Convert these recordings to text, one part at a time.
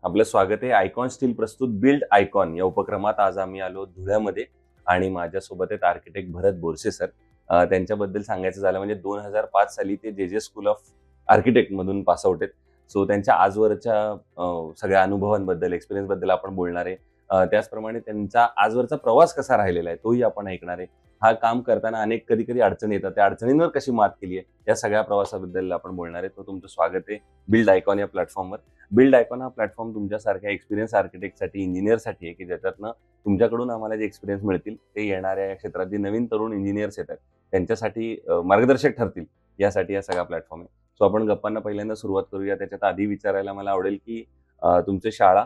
आपलं स्वागत आहे. आयकॉन स्टील प्रस्तुत बिल्ड आयकॉन या उपक्रमात आज आम्ही आलो धुळ्यामध्ये आणि माझ्यासोबत आहेत आर्किटेक्ट भरत बोरसे सर. त्यांच्याबद्दल सांगायचं झालं म्हणजे 2005 साली ते जे स्कूल ऑफ आर्किटेक्ट मधून पास आउट आहेत. सो त्यांच्या आजवरच्या सगळ्या अनुभवांबद्दल, एक्सपिरियन्सबद्दल आपण बोलणार आहे. त्याचप्रमाणे त्यांचा आजवरचा प्रवास कसा राहिलेला आहे तोही आपण ऐकणार आहे. हा काम करताना अनेक कधी अडचणी येतात, त्या अडचणींवर कशी मात केली आहे या सगळ्या प्रवासाबद्दल आपण बोलणार आहे. तो तुमचं स्वागत आहे बिल्ड आयकॉन या प्लॅटफॉर्मवर. बिल्ड आयकॉन हा प्लॅटफॉर्म तुमच्यासारख्या एक्सपिरियन्स आर्किटेक्टसाठी, इंजिनियरसाठी आहे की ज्याच्यातनं तुमच्याकडून आम्हाला जे एक्सपिरियन्स मिळतील ते येणाऱ्या या क्षेत्रात जे नवीन तरुण इंजिनियर्स येतात त्यांच्यासाठी मार्गदर्शक ठरतील यासाठी हा सगळा प्लॅटफॉर्म आहे. सो आपण गप्पांना पहिल्यांदा सुरुवात करूया. त्याच्यात आधी विचारायला मला आवडेल की तुमची शाळा,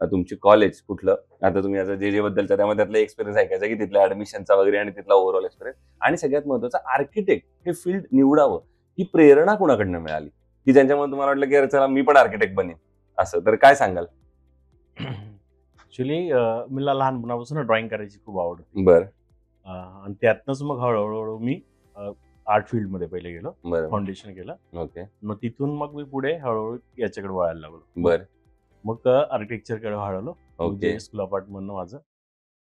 तुमची कॉलेज कुठलं, आता तुम्ही आता जे बद्दलचा त्यामध्ये त्यातला एक्सपिरियन्स ऐकायचा की तिथल्या ऍडमिशनचा वगैरे आणि तिथला ओव्हरऑल एक्सपिरियन्स, आणि सगळ्यात महत्त्वाचं आर्किटेक्ट हे फील्ड निवडावं ही प्रेरणा कुणाकडनं मिळाली की ज्यांच्यामुळे तुम्हाला वाटलं की अरे चला मी पण आर्किटेक्ट बनेन, असं तर काय सांगाल? ऍक्च्युली मला लहानपणापासून ड्रॉइंग करायची खूप आवड होती. बर आणि त्यातनंच मग हळूहळू मी आर्ट फील्डमध्ये पहिले गेलो, बर फाउंडेशन केलं. ओके. मग तिथून मग मी पुढे हळूहळू याच्याकडे वळायला लागलो. बर मग आर्किटेक्चरकडे वळालो. ओके. स्कूल अपार्टमेंट माझं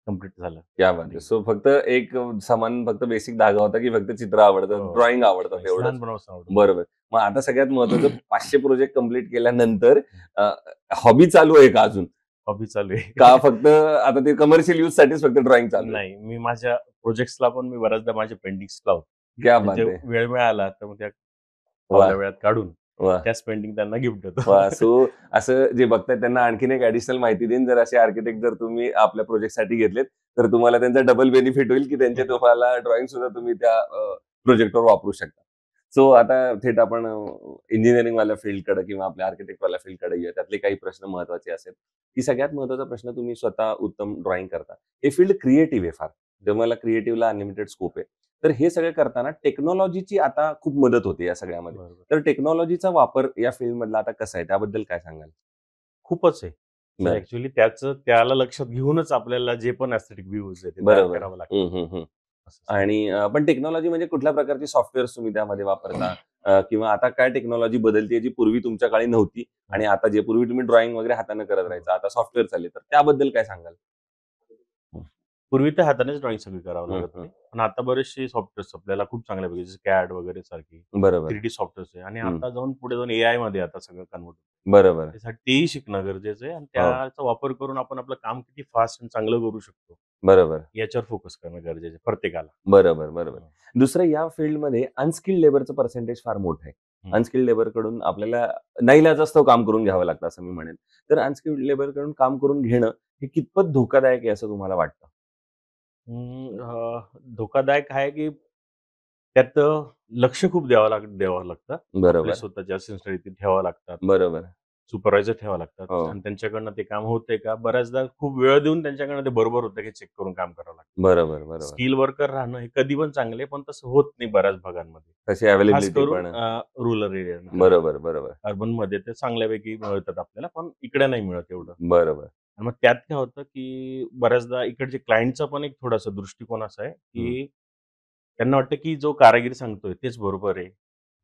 कम्प्लीट झालं. क्या बात आहे. सो फक्त एक समान फक्त बेसिक धागा होता की फक्त चित्र आवडतं, हो. ड्रॉइंग आवडतं एवढं. लहानपणापासून आवडतं. बरोबर. मग आता सगळ्यात महत्वाचं 500 प्रोजेक्ट कम्प्लीट केल्यानंतर हॉबी चालू आहे का अजून? हॉबी चालू आहे का फक्त आता ते कमर्शियल यूज साठीच फक्त ड्रॉइंग चालू आहे? नाही, मी माझ्या प्रोजेक्ट्सला पण मी बऱ्याचदा माझ्या पेंटिंग्स लावतो. क्या बात म्हणजे आहे. वेळ मिळाला तर मग त्या वा फावल्या वेळात काढून वा त्याच पेंटिंग त्यांना गिफ्ट देतो. वा. सो असं जे बघतायत त्यांना आणखीन एक ऍडिशनल माहिती देईन, जर असे आर्किटेक्ट जर तुम्ही आपल्या प्रोजेक्टसाठी घेतलेत तर तुम्हाला त्यांचा डबल बेनिफिट होईल की त्यांचे तुम्हाला ड्रॉइंग सुद्धा तुम्ही त्या प्रोजेक्टवर वापरू शकता. सो आता थेट आपण इंजिनिअरिंग वाल्या फील्डकडे किंवा आपल्या आर्किटेक्ट वाल्या फील्डकडे येऊया. त्यातले काही प्रश्न महत्वाचे असेल की सगळ्यात महत्वाचा प्रश्न, तुम्ही स्वतः उत्तम ड्रॉइंग करता, हे फील्ड क्रिएटिव्ह आहे फार, तुम्हाला क्रिएटिव्हला अनलिमिटेड स्कोप आहे. तर हे सगळं करताना टेक्नॉलॉजीची आता खूप मदत होते या सगळ्यामध्ये. बरोबर. तर टेक्नॉलॉजीचा वापर या फील्ड मधला आता कसा आहे त्याबद्दल काय सांगाल? खूपच आहे. बरं. ऍक्च्युली त्याला लक्षात घेऊनच आपल्याला जे पण एस्थेटिक व्ह्यूज आहे ते तयार बरोबर. करावं लागतं. असं. आणि पण टेक्नॉलॉजी म्हणजे कुठल्या प्रकारची सॉफ्टवेअर तुम्ही त्यामध्ये वापरता, किंवा आता काय टेक्नॉलॉजी बदलते जी पूर्वी तुमच्या काळी नव्हती आणि आता जे पूर्वी तुम्ही ड्रॉइंग वगैरे हाताने करत राहायचा आता सॉफ्टवेअर चालले, तर त्याबद्दल काय सांगाल? पूर्वी तर हातानेच ड्रॉइंग सगळी करावं लागत हं, होती. पण आता बरेचसे सॉफ्टवेअर्स आपल्याला खूप चांगल्यापैकी, जसे कॅड वगैरे सारखी बरोबर 3D सॉफ्टवेअर्स आहे. आणि हं. आता जाऊन पुढे जाऊन AI मध्ये आता सगळं कन्वर्ट होतं. बरोबर. त्यासाठी तेही शिकणं गरजेचं आहे आणि हो. त्याचा वापर करून आपण आपलं काम किती फास्ट आणि चांगलं करू शकतो बरोबर याच्यावर फोकस करणं गरजेचं आहे प्रत्येकाला. बरोबर. दुसरं, या फील्डमध्ये अनस्किल्ड लेबरचं पर्सेंटेज फार मोठं आहे. अनस्किल्ड लेबर कडून आपल्याला नाईलाजास्तव काम करून घ्यावं लागतं असं मी म्हणेन. तर अनस्किल्ड लेबर कडून काम करून घेणं हे कितपत धोकादायक आहे असं तुम्हाला वाटतं? धोकादायक आहे की त्यात लक्ष खूप द्यावं लागतं. आपले बरोबर स्वतःचे असिस्टंट इथे ठेवावं लागतात, बरोबर सुपरवायझर ठेवावं लागतात. हो. आणि त्यांच्याकडनं ते काम होतंय का, बऱ्याचदा खूप वेळ देऊन त्यांच्याकडनं ते बरोबर होतं की चेक करून काम करावं लागतं. बरोबर स्किल वर्कर राहणं हे कधी पण चांगले, पण तसं होत नाही बऱ्याच भागांमध्ये, तशी खास अवेलेबिलिटी करून पण. Rural area. बरोबर अर्बन मध्ये ते चांगल्यापैकी मिळतात आपल्याला, पण इकडे नाही मिळत एवढं. बरोबर आणि मग त्यात काय होतं की बऱ्याचदा इकडचे क्लायंटचा पण एक थोडासा दृष्टिकोन असा आहे की त्यांना वाटतं की जो कारागीर सांगतोय तेच बरोबर आहे.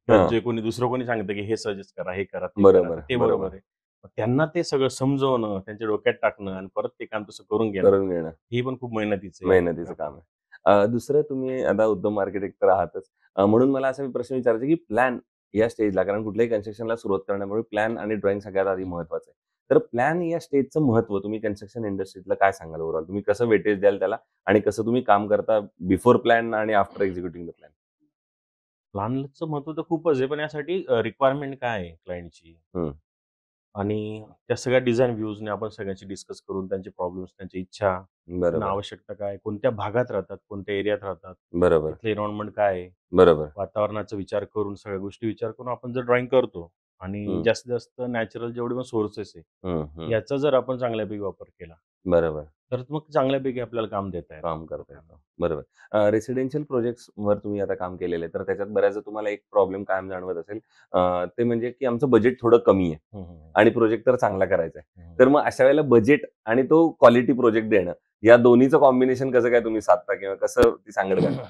तर हां. जे दुसरं कोणी सांगतं की हे सजेस्ट करा, हे करा, ते करा, बरोबर तर ते बरोबर आहे. मग त्यांना ते सगळं समजवणं, त्यांच्या डोक्यात टाकणं आणि परत ते काम तसं करून घेणं, करून घेणं हे पण खूप मेहनतीचं आहे. मेहनतीचं काम आहे. दुसरं, तुम्ही आता उत्तम आर्किटेक्ट तर आहातच. म्हणून मला असा प्रश्न विचारायचा की प्लॅन या स्टेजला, कारण कुठल्याही कन्स्ट्रक्शनला सुरुवात करण्यामुळे प्लॅन आणि ड्रॉइंग सगळ्यात आधी महत्वाचं आहे. तर प्लॅन या स्टेजचं महत्व तुम्ही कन्स्ट्रक्शन इंडस्ट्रीतलं काय सांगाल ओव्हरऑल? तुम्ही कसं वेटेज द्याल त्याला आणि कसं तुम्ही काम करता बिफोर प्लॅन आणि आफ्टर एक्झिक्युटिंग द प्लॅन? प्लॅनचं महत्व तर खूपच आहे, पण यासाठी रिक्वायरमेंट काय आहे क्लायंटची, आणि त्या सगळ्या डिझाईन व्ह्यूजने आपण सगळ्यांची डिस्कस करून त्यांचे प्रॉब्लेम्स, त्यांची इच्छा, त्यांना बरोबर आवश्यकता काय, कोणत्या भागात राहतात, कोणत्या एरियात राहतात, बरोबर तिथलं एन्व्हायरमेंट काय आहे, बरोबर वातावरणाचा विचार करून, सगळ्या गोष्टी विचार करून आपण जर ड्रॉइंग करतो आणि जास्तीत जास्त नॅचरल जेवढे पण सोर्सेस आहे याचा जर आपण चांगल्यापैकी वापर केला बरोबर तर मग चांगल्यापैकी आपल्याला काम देता येतं. काम करता येतं. बरोबर. रेसिडेन्शियल प्रोजेक्ट्सवर तुम्ही आता काम केलेलं आहे, तर त्याच्यात बऱ्याचदा तुम्हाला एक प्रॉब्लेम कायम जाणवत असेल, ते म्हणजे की आमचं बजेट थोडं कमी आहे हम्म, हम्म, आणि प्रोजेक्ट तर चांगला करायचा आहे. हम्म. तर मग अशा वेळेला बजेट आणि तो क्वालिटी प्रोजेक्ट देणं, या दोन्हीचं कॉम्बिनेशन कसं काय तुम्ही साधता किंवा कसं ती सांगड घालता?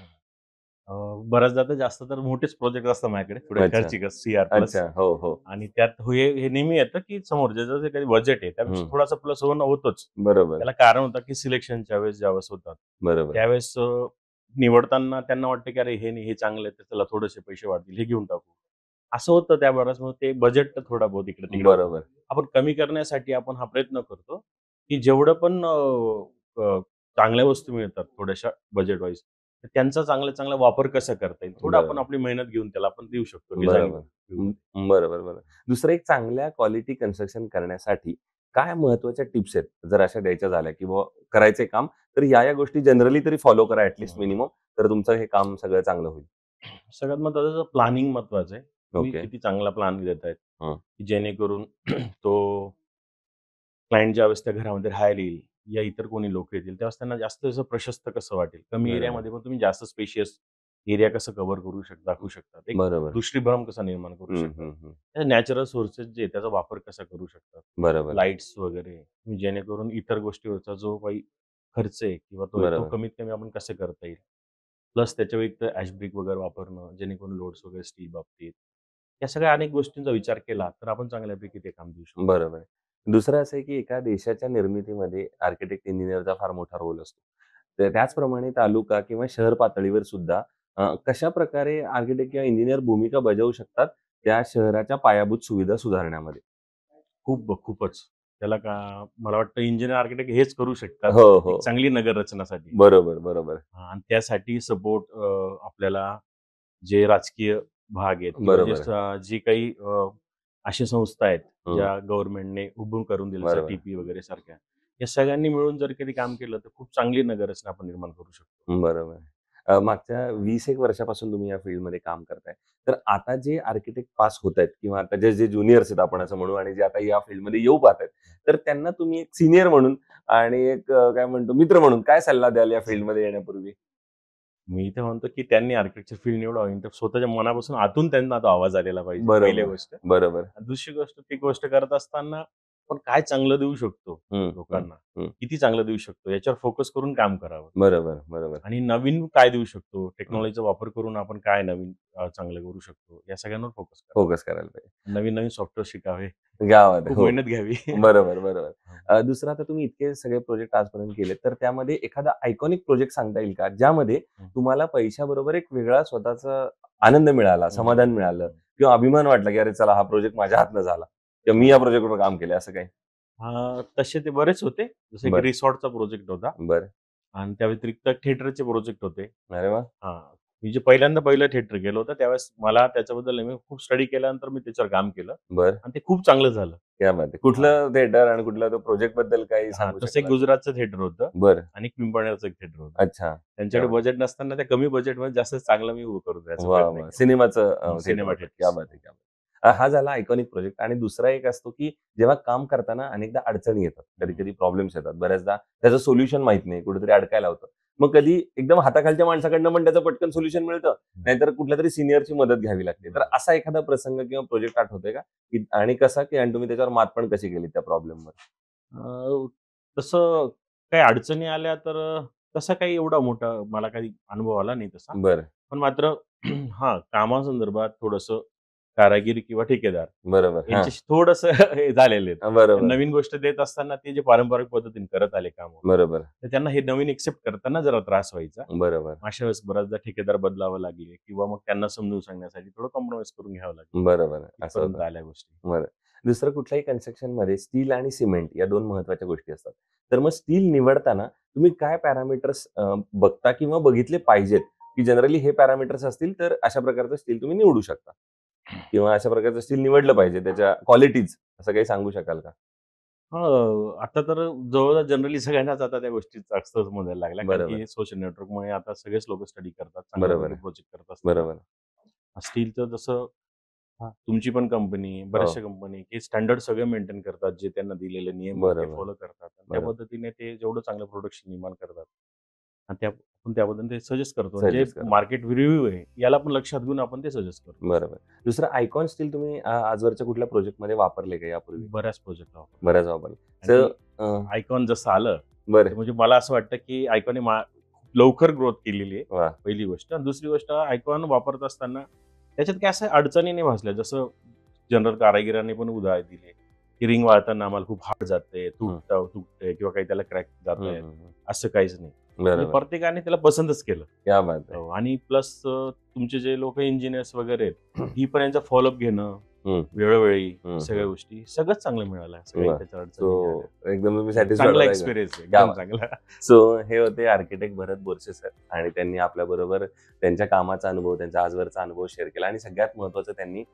बऱ्याचदा तर जास्त तर मोठेच प्रोजेक्ट असतात माझ्याकडे, थोडे अच्छा. खर्चिक CR प्लस. अच्छा. हो, हो. आणि त्यात हे नेहमी येतं, की समोर ज्याचं जे काही बजेट आहे त्यापेक्षा थोडासा प्लस होणं होतोच. बरोबर, त्याला कारण होतं, की सिलेक्शनच्या वेळेस ज्यावेळेस होतात, बरोबर. त्यावेळेस निवडताना त्यांना वाटतं, की अरे हे नाही, हे चांगलं आहे, तर चला थोडेसे पैसे वाढतील, हे घेऊन टाकू. असं होतं त्यावेळेस. मग ते बजेट थोडा बहुत इकडे-तिकडे होतं. बरोबर. आपण कमी करण्यासाठी आपण हा प्रयत्न करतो, की जेवढं पण अ, चांगल्या वस्तू मिळतात थोड्याशा बजेट वाईज, तर त्यांचा चांगला वापर कसा करता येईल, थोडं आपण बरोबर. आपली मेहनत घेऊन त्याला आपण देऊ शकतो डिझाइन बरोबर. व्ह्यूमध्ये. बरोबर, बरोबर. दुसरं एक चांगल्या क्वालिटी कन्स्ट्रक्शन करण्यासाठी काय महत्त्वाच्या टिप्स आहेत, जर अशा द्यायच्या झाल्या, की बुवा करायचंय काम, तर या गोष्टी जनरली तरी फॉलो करा मिनिमम, तर तुमचं हे काम सगळं चांगलं होईल. सगळ्यात महत्त्वाचं प्लॅनिंग महत्त्वाचं आहे. तुम्ही ओके. किती चांगला प्लॅन देतायत, हं. की जेणेकरून तो क्लायंट ज्यावेळेस त्या घरामध्ये राहायला येईल या इतर कोणी लोक येतील, त्यावेळेस त्यांना जास्त असं प्रशस्त कसं वाटेल. कमी बरोबर. एरियामध्ये पण तुम्ही जास्त स्पेशियस एरिया कसं कव्हर करू दाखवू शकतात. एक बरोबर. दृष्टीभ्रम कसा निर्माण करू हं, शकतात. हं, हं. नॅचरल सोर्सेस जे आहे त्याचा वापर कसा करू शकतात. बरोबर, लाईट्स वगैरे तुम्ही जेणेकरून इतर गोष्टीवरचा जो काही खर्च आहे किंवा तो बरोबर. कमीत कमी आपण कसं करता येईल. प्लस त्याच्या व्यतिरिक्त ॲशब्रिक वगैरे वापरणं, जेणेकरून लोड्स वगैरे स्टील बाबतीत. या सगळ्या अनेक गोष्टींचा विचार केला, तर आपण चांगल्यापैकी ते काम देऊ शकतो. बरोबर. दुसरं असं आहे, की एका देशाच्या निर्मितीमध्ये आर्किटेक्ट, इंजिनिअरचा फार मोठा रोल असतो. तर त्याचप्रमाणे तालुका किंवा शहर पातळीवर सुद्धा कशाप्रकारे आर्किटेक्ट किंवा इंजिनिअर भूमिका बजावू शकतात, त्या शहराच्या पायाभूत सुविधा सुधारण्यामध्ये? खूपच. त्याला मला वाटतं इंजिनिअर आर्किटेक्ट हेच करू शकतात, हो, हो. एक चांगली नगर रचनासाठी. बरोबर, बरोबर. आणि त्यासाठी सपोर्ट आपल्याला जे राजकीय भाग आहेत किंवा बरोबर. जी काही अशा संस्था आहेत, हं. ज्या गव्हर्नमेंटने उभं करून दिलं, जसं बरोबर. TP वगैरे सारख्या. या सगळ्यांनी मिळून जर कधी काम केलं, तर खूप चांगली नगररचना आपण निर्माण करू शकतो. बरोबर. मागच्या 20 एक वर्षापासून तुम्ही या फील्डमध्ये काम करताय. तर आता जे आर्किटेक्ट पास होतायत किंवा आता जे ज्युनियर्स आहेत आपण असं म्हणू आणि जे आता या फील्डमध्ये येऊ पाहतायत, तर त्यांना तुम्ही एक सीनियर म्हणून आणि एक काय म्हणतो मित्र म्हणून काय सल्ला द्याल या फील्डमध्ये येण्यापूर्वी? मी तर म्हणतो, की त्यांनी आर्किटेक्चर फील्ड निवडावी, तर स्वतःच्या मनापासून आतून त्यांना तो आवाज आलेला पाहिजे, पहिली बरोबर, गोष्ट. बरोबर. आणि दुसरी गोष्ट, ती गोष्ट करत असताना आपण काय चांगलं देऊ शकतो हं, हं, लोकांना, हं. किती चांगलं देऊ शकतो याच्यावर फोकस करून काम करावं. बरोबर, बरोबर. आणि नवीन काय देऊ शकतो, हं. टेक्नॉलॉजीचा वापर करून आपण काय नवीन चांगलं करू शकतो, या सगळ्यांवर फोकस करावा. फोकस करायला पाहिजे. नवीन-नवीन सॉफ्टवेअर शिकावे, गावात. खूप हो. मेहनत घ्यावी. बरोबर, बरोबर. हो. दुसरं आता तुम्ही इतके सगळे प्रोजेक्ट आजपर्यंत केले, तर त्यामध्ये एखादा आयकॉनिक प्रोजेक्ट सांगता येईल का? ज्यामध्ये हं. तुम्हाला पैशाबरोबर एक वेगळा स्वतःचा आनंद मिळाला, हं, समाधान हं, मिळालं हं. किंवा अभिमान वाटला, की अरे चला हा प्रोजेक्ट माझ्या हातनं झाला किंवा मी या प्रोजेक्टवर काम केलंय असं काही? तसे ते बरेच होते. जसे की बरं, रिसॉर्टचा प्रोजेक्ट होता बरं. आणि त्या व्यतिरिक्त थिएटरचे प्रोजेक्ट होते. अरे वाह! हां. मी जे पहिलं थिएटर केलं होतं, त्यावेळेस मला त्याच्याबद्दल मी खूप स्टडी केल्यानंतर मी त्याच्यावर काम केलं बरं. आणि ते खूप चांगलं झालं. क्या बात है! हां. कुठलं थिएटर आणि कुठला तो प्रोजेक्टबद्दल काही हां, सांगू तसं एक शकाल? गुजरातचं थिएटर होतं बरं. आणि एक पिंपळनेरचं एक थिएटर होतं. अच्छा. क्या त्यांच्याकडे बात बजेट नसताना त्या कमी बजेटमध्ये जास्त चांगलं मी उभं करून द्यायचा वाह! प्रयत्न वाह! केला. सिनेमाचं थिएटर सिनेमा होतं. क्या थिएटर्स. बात है! क्या बात है! हा झाला आयकॉनिक प्रोजेक्ट आणि दुसरा एक असतो, की जेव्हा काम करताना अनेकदा अडचणी येतात. कधी-कधी प्रॉब्लेम्स येतात. बऱ्याचदा त्याचं सोल्युशन माहीत नाही. कुठेतरी अडकायला होतं. मग कधी एकदम हाताखालच्या माणसाकडनं पण त्याचं पटकन सोल्युशन मिळतं. नाहीतर कुठल्यातरी सीनियरची मदत घ्यावी लागते. तर असा एखादा प्रसंग किंवा प्रोजेक्ट आठवतोय का? की आणि कसा की आणि तुम्ही त्याच्यावर मात पण कशी केली त्या प्रॉब्लेमवर? अ, तसं काही अडचणी आल्या तर तसा काही एवढा मोठा मला काही अनुभव आला नाही तसा. बरं. पण मात्र हां, कामासंदर्भात थोडंसं कारागीर किंवा ठेकेदार बरोबर. हां. यांच्याशी थोडंसं हे झालेले आहेत. बरोबर. नवीन गोष्ट देत असताना ते जे पारंपरिक पद्धतीने करत आले कामं, बरोबर. तर त्यांना हे नवीन एक्सेप्ट करताना जरा त्रास व्हायचा. बरोबर. अशा वेळेस बऱ्याचदा ठेकेदार बदलावं लागले किंवा मग त्यांना समजून सांगण्यासाठी थोडं कॉम्प्रोमाईज करून घ्यावं लागलं. बरोबर. असं इथपर्यंत होतं. आल्या गोष्टी. बरं. दुसरं कुठल्याही कन्स्ट्रक्शनमध्ये स्टील आणि सिमेंट या 2 महत्त्वाच्या गोष्टी असतात. तर मग स्टील निवडताना तुम्ही काय पॅरामीटर्स बघता किंवा बघितले पाहिजेत, की जनरली हे पॅरामीटर्स असतील तर अशा प्रकारचं स्टील तुम्ही निवडू शकता किंवा अशा प्रकारचं स्टील निवडलं पाहिजे त्याच्या क्वालिटीज असं काही सांगू शकाल का? आता तर जवळ जनरली सगळ्यांनाच आता त्या गोष्टी जास्त समजायला लागल्या. कारण बरोबर. की सोशल नेटवर्कमुळे आता सगळेच लोकं स्टडी करतात. चांगल्या बरोबर प्रकारे आहे. प्रोजेक्ट करत असताना. बरोबर. स्टीलचं जसं तुमची पण कंपनी, हो. बऱ्याचशा कंपनी हे स्टँडर्ड सगळे मेंटेन करतात. जे त्यांना दिलेले नियम आहेत ते बरोबर. फॉलो करतात. आणि त्या बरोबर. पद्धतीने ते जेवढं चांगलं प्रोडक्शन निर्माण करतात आणि आपण त्याबद्दल ते सजेस्ट करतो. आणि जे सजेस्ट करा. मार्केट रिव्ह्यू आहे याला पण लक्षात घेऊन आपण ते सजेस्ट करतो. बरोबर. दुसरं आयकॉन स्टील तुम्ही आजवरच्या कुठल्या प्रोजेक्टमध्ये वापरले का यापूर्वी? बऱ्याच प्रोजेक्टला वापरतो. बऱ्याच वापरले. आणि सो ती आयकॉन जसं आलं, तर बरं. म्हणजे मला असं वाटतं की आयकॉनने लवकर ग्रोथ केलेली आहे, वा. पहिली गोष्ट. आणि दुसरी गोष्ट, आयकॉन वापरत असताना त्याच्यात काय असं अडचणी नाही भासल्या. जसं जनरल कारागिरांनी पण उदाहरण दिले, की रिंग वाळताना आम्हाला खूप हार्ड जाते, तुटते किंवा काही त्याला क्रॅक जात हम्म, आहेत, हम्म. असं काहीच नाही. म्हणजे बरोबर. प्रत्येकाने त्याला पसंतच केलं. क्या बात आहे. हो, आणि प्लस तुमचे जे लोक इंजिनियर्स वगैरे आहेत, ही पण यांचा फॉलोअप घेणं वेळोवेळी, सगळ्या गोष्टी सगळंच चांगलं मिळालं. असं काही वा. त्याच्या अडचणी सो नाही आल्या. एकदम तुम्ही चांगला सॅटिस्फाईड एक्सपिरियन्स आहे, क्या एकदम बात. चांगला. सो हे होते आर्किटेक्ट भरत बोरसे सर, आणि त्यांनी आपल्या बरोबर त्यांच्या कामाचा अनुभव, त्यांचा आजवरचा अनुभव शेअर केला. आणि सगळ्यात महत्वाचं, त्यांनी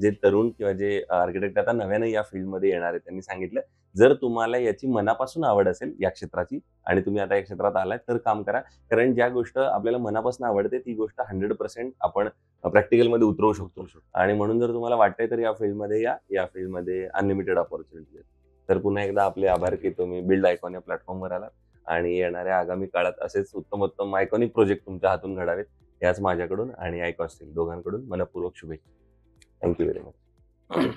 जे तरुण किंवा जे आर्किटेक्ट आता नव्याने या फील्डमध्ये येणार आहेत, त्यांनी सांगितलं, जर तुम्हाला याची मनापासून आवड असेल या क्षेत्राची, आणि तुम्ही आता या क्षेत्रात आलाय, तर काम करा. कारण ज्या गोष्ट आपल्याला मनापासून आवडते ती गोष्ट 100% आपण प्रॅक्टिकलमध्ये उतरवू शकतो. आणि म्हणून जर तुम्हाला वाटतंय तर या फील्डमध्ये या फील्डमध्ये अनलिमिटेड ऑपॉर्च्युनिटी आहेत. तर पुन्हा एकदा आपले आभार की तुम्ही बिल्ड आयकॉन या प्लॅटफॉर्मवर आलात, आणि येणाऱ्या आगामी काळात असेच उत्तम आयकॉनिक प्रोजेक्ट तुमच्या हातून घडावेत, याच माझ्याकडून आणि आयकॉन स्टील दोघांकडून मनपूर्वक शुभेच्छा. Thank you very much.